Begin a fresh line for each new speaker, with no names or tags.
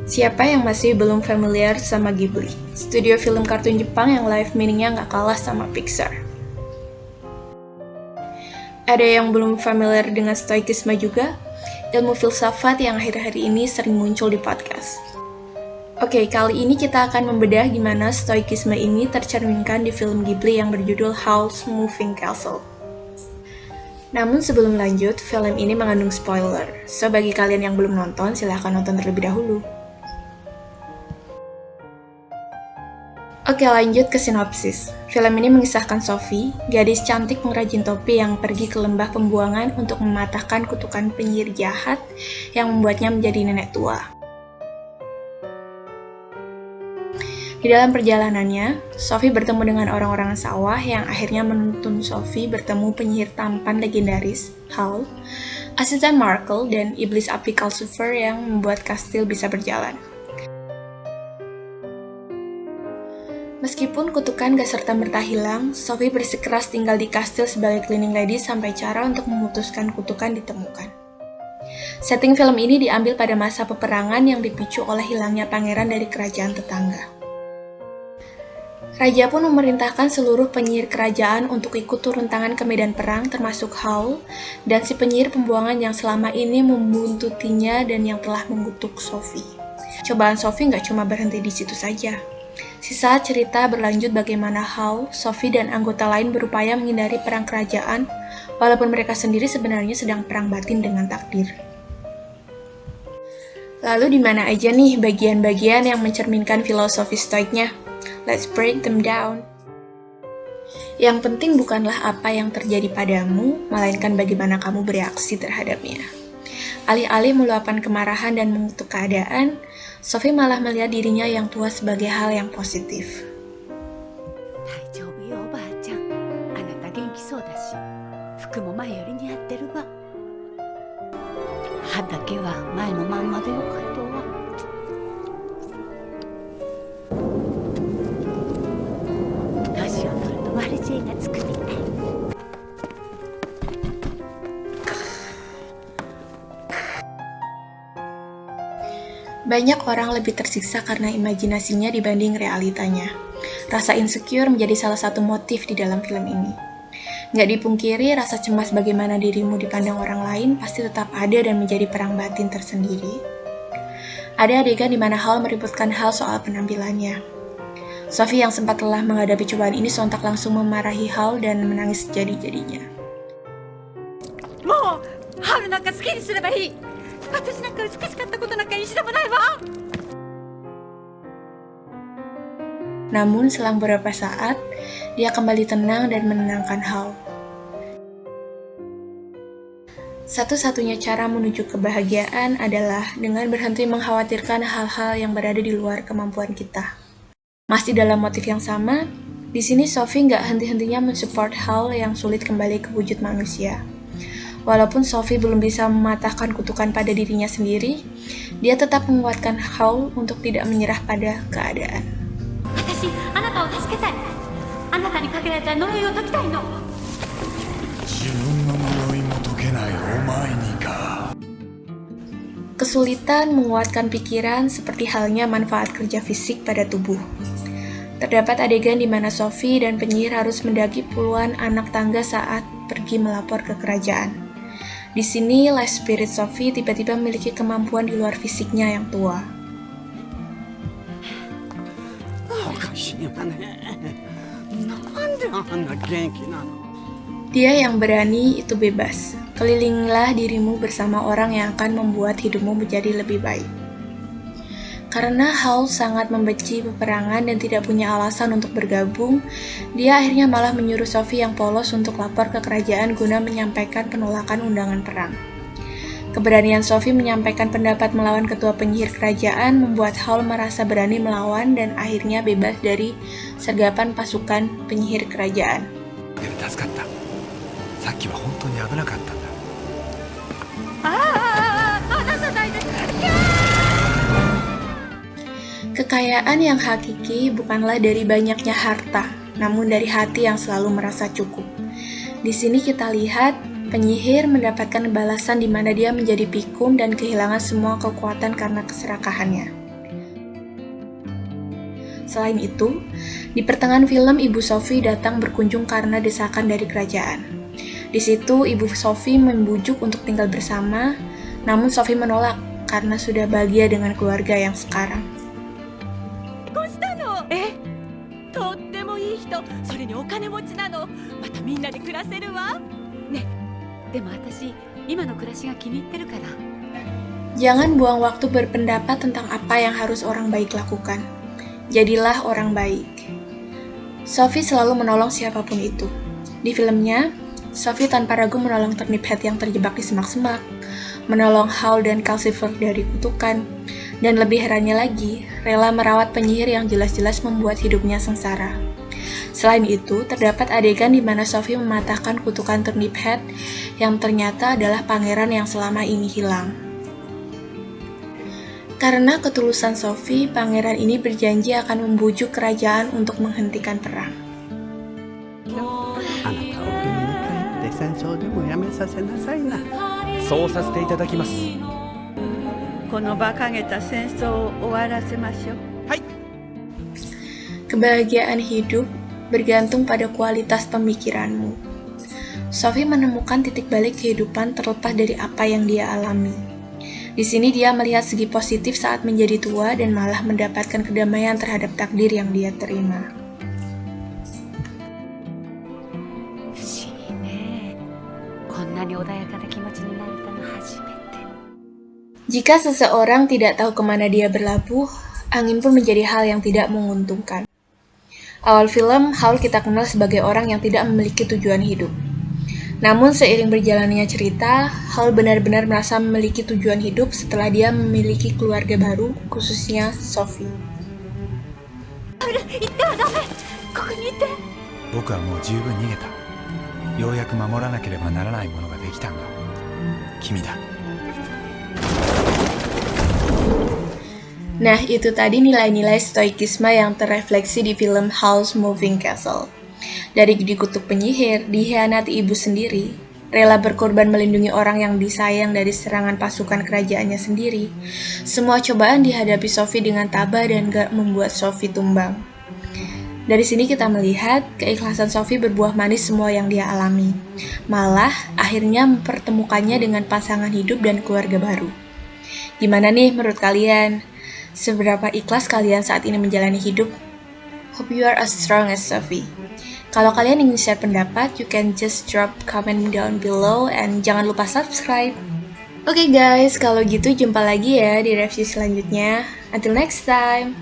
Siapa yang masih belum familiar sama Ghibli? Studio film kartun Jepang yang live meaningnya nggak kalah sama Pixar. Ada yang belum familiar dengan stoikisme juga? Ilmu filsafat yang akhir-akhir ini sering muncul di podcast. Oke, kali ini kita akan membedah gimana stoikisme ini tercerminkan di film Ghibli yang berjudul Howl's Moving Castle. Namun sebelum lanjut, film ini mengandung spoiler. So, bagi kalian yang belum nonton, silahkan nonton terlebih dahulu. Oke, lanjut ke sinopsis. Film ini mengisahkan Sophie, gadis cantik pengrajin topi yang pergi ke lembah pembuangan untuk mematahkan kutukan penyihir jahat yang membuatnya menjadi nenek tua. Di dalam perjalanannya, Sophie bertemu dengan orang-orang sawah yang akhirnya menuntun Sophie bertemu penyihir tampan legendaris, Howl, asisten Markle, dan iblis api Calcifer yang membuat kastil bisa berjalan. Meskipun kutukan gak serta-merta hilang, Sophie bersikeras tinggal di kastil sebagai cleaning lady sampai cara untuk memutuskan kutukan ditemukan. Setting film ini diambil pada masa peperangan yang dipicu oleh hilangnya pangeran dari kerajaan tetangga. Raja pun memerintahkan seluruh penyihir kerajaan untuk ikut turun tangan ke medan perang termasuk Howl dan si penyihir pembuangan yang selama ini membuntutinya dan yang telah mengutuk Sophie. Cobaan Sophie nggak cuma berhenti di situ saja. Sisa cerita berlanjut bagaimana Howl, Sophie, dan anggota lain berupaya menghindari perang kerajaan walaupun mereka sendiri sebenarnya sedang perang batin dengan takdir. Lalu di mana aja nih bagian-bagian yang mencerminkan filosofi stoiknya? Let's break them down. Yang penting bukanlah apa yang terjadi padamu, melainkan bagaimana kamu bereaksi terhadapnya. Alih-alih meluapkan kemarahan dan mengutuk keadaan, Sophie malah melihat dirinya yang tua sebagai hal yang positif. Banyak orang lebih tersiksa karena imajinasinya dibanding realitanya. Rasa insecure menjadi salah satu motif di dalam film ini. Nggak dipungkiri, rasa cemas bagaimana dirimu dipandang orang lain pasti tetap ada dan menjadi perang batin tersendiri. Ada adegan di mana Howl meributkan hal soal penampilannya. Sophie yang sempat telah menghadapi cobaan ini sontak langsung memarahi Howl dan menangis jadi-jadinya. Namun selang beberapa saat, dia kembali tenang dan menenangkan Howl. Satu-satunya cara menuju kebahagiaan adalah dengan berhenti mengkhawatirkan hal-hal yang berada di luar kemampuan kita. Masih dalam motif yang sama, di sini Sophie nggak henti-hentinya mensupport Howl yang sulit kembali ke wujud manusia. Walaupun Sophie belum bisa mematahkan kutukan pada dirinya sendiri, dia tetap menguatkan Howl untuk tidak menyerah pada keadaan. Kesulitan menguatkan pikiran seperti halnya manfaat kerja fisik pada tubuh. Terdapat adegan di mana Sophie dan penyihir harus mendaki puluhan anak tangga saat pergi melapor ke kerajaan. Di sini, life spirit Sophie tiba-tiba memiliki kemampuan di luar fisiknya yang tua. Dia yang berani itu bebas. Kelilingilah dirimu bersama orang yang akan membuat hidupmu menjadi lebih baik. Karena Howl sangat membenci peperangan dan tidak punya alasan untuk bergabung, dia akhirnya malah menyuruh Sophie yang polos untuk lapor ke kerajaan guna menyampaikan penolakan undangan perang. Keberanian Sophie menyampaikan pendapat melawan ketua penyihir kerajaan membuat Howl merasa berani melawan dan akhirnya bebas dari sergapan pasukan penyihir kerajaan. Kekayaan yang hakiki bukanlah dari banyaknya harta, namun dari hati yang selalu merasa cukup. Di sini kita lihat Penyihir mendapatkan balasan di mana dia menjadi pikun dan kehilangan semua kekuatan karena keserakahannya. Selain itu, di pertengahan film Ibu Sophie datang berkunjung karena desakan dari kerajaan. Di situ Ibu Sophie membujuk untuk tinggal bersama, namun Sophie menolak karena sudah bahagia dengan keluarga yang sekarang. Jangan buang waktu berpendapat tentang apa yang harus orang baik lakukan. Jadilah orang baik. Sophie selalu menolong siapapun itu. Di filmnya, Sophie tanpa ragu menolong Turnip Head yang terjebak di semak-semak, menolong Howl dan Calcifer dari kutukan, dan lebih herannya lagi, rela merawat penyihir yang jelas-jelas membuat hidupnya sengsara. Selain itu, terdapat adegan di mana Sophie mematahkan kutukan Turnip Head yang ternyata adalah pangeran yang selama ini hilang. Karena ketulusan Sophie, pangeran ini berjanji akan membujuk kerajaan untuk menghentikan perang. Kebahagiaan hidup bergantung pada kualitas pemikiranmu. Sophie menemukan titik balik kehidupan terlepas dari apa yang dia alami. Di sini dia melihat segi positif saat menjadi tua dan malah mendapatkan kedamaian terhadap takdir yang dia terima. Jika seseorang tidak tahu kemana dia berlabuh, angin pun menjadi hal yang tidak menguntungkan. Awal film, Howl kita kenal sebagai orang yang tidak memiliki tujuan hidup. Namun seiring berjalannya cerita, Howl benar-benar merasa memiliki tujuan hidup setelah dia memiliki keluarga baru, khususnya Sophie. Nah, itu tadi nilai-nilai stoikisme yang terrefleksi di film Howl's Moving Castle. Dari dikutuk penyihir, dikhianati ibu sendiri, rela berkorban melindungi orang yang disayang dari serangan pasukan kerajaannya sendiri, semua cobaan dihadapi Sophie dengan tabah dan gak membuat Sophie tumbang. Dari sini kita melihat keikhlasan Sophie berbuah manis semua yang dia alami. Malah, akhirnya mempertemukannya dengan pasangan hidup dan keluarga baru. Gimana nih menurut kalian? Seberapa ikhlas kalian saat ini menjalani hidup? Hope you are as strong as Sophie. Kalau kalian ingin share pendapat, you can just drop comment down below and jangan lupa subscribe. Oke guys, kalau gitu jumpa lagi ya di review selanjutnya. Until next time.